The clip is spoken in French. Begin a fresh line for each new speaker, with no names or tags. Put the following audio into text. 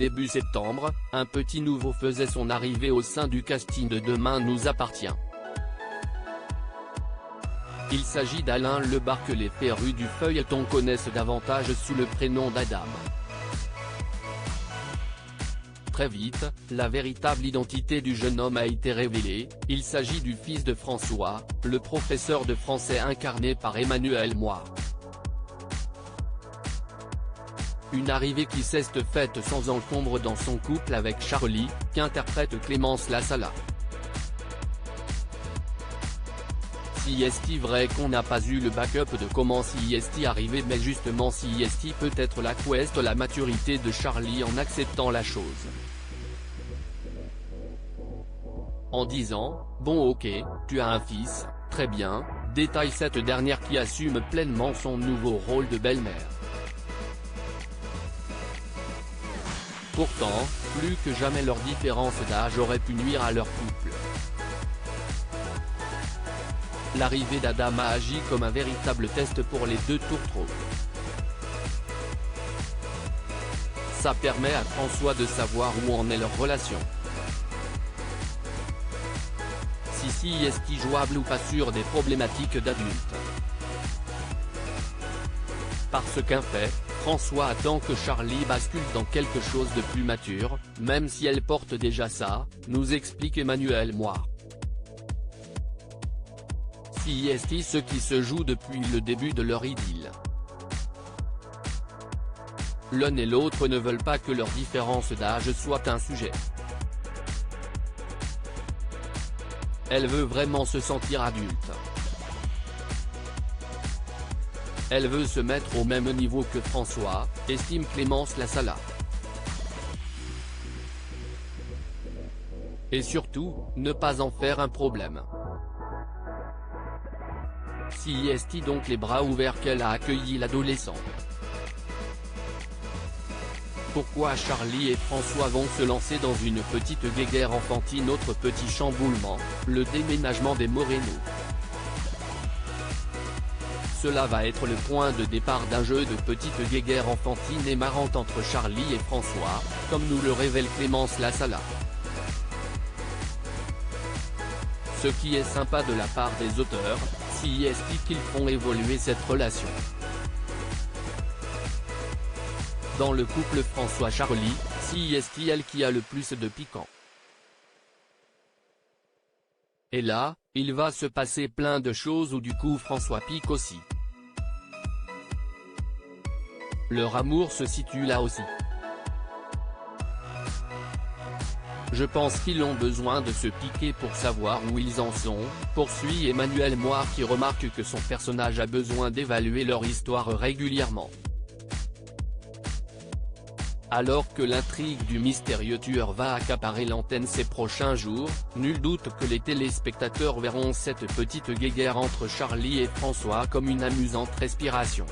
début septembre, un petit nouveau faisait son arrivée au sein du casting de Demain nous appartient. Il s'agit d'Alain Lebar que les férus du feuilleton connaissent davantage sous le prénom d'Adam. Très vite, la véritable identité du jeune homme a été révélée, il s'agit du fils de François, le professeur de français incarné par Emmanuel Moir. Une arrivée qui s'est faite sans encombre dans son couple avec Charlie, qu'interprète Clémence Lassala. Si est-il vrai qu'on n'a pas eu le backup de comment si est-il arrivé, mais justement si est-il peut-être la quest la maturité de Charlie en acceptant la chose. En disant, bon ok, tu as un fils, très bien, détaille cette dernière qui assume pleinement son nouveau rôle de belle-mère. Pourtant, plus que jamais leur différence d'âge aurait pu nuire à leur couple. L'arrivée d'Adam a agi comme un véritable test pour les deux tourtereaux. Ça permet à François de savoir où en est leur relation. Si est-il jouable ou pas sur des problématiques d'adultes. Parce qu'un fait, François attend que Charlie bascule dans quelque chose de plus mature, même si elle porte déjà ça, nous explique Emmanuel Moir. Si est-il ce qui se joue depuis le début de leur idylle. L'un et l'autre ne veulent pas que leur différence d'âge soit un sujet. Elle veut vraiment se sentir adulte. Elle veut se mettre au même niveau que François, estime Clémence Lassala. Et surtout, ne pas en faire un problème. Si est-il donc les bras ouverts qu'elle a accueilli l'adolescent. Pourquoi Charlie et François vont se lancer dans une petite guéguerre enfantine? Autre petit chamboulement, le déménagement des Moreno. Cela va être le point de départ d'un jeu de petite guéguerre enfantine et marrante entre Charlie et François, comme nous le révèle Clémence Lassala. Ce qui est sympa de la part des auteurs, si est-il qu'ils font évoluer cette relation. Dans le couple François-Charlie, si est-il elle qui a le plus de piquant. Et là, il va se passer plein de choses où du coup François pique aussi. Leur amour se situe là aussi. Je pense qu'ils ont besoin de se piquer pour savoir où ils en sont, poursuit Emmanuel Moir qui remarque que son personnage a besoin d'évaluer leur histoire régulièrement. Alors que l'intrigue du mystérieux tueur va accaparer l'antenne ces prochains jours, nul doute que les téléspectateurs verront cette petite guéguerre entre Charlie et François comme une amusante respiration.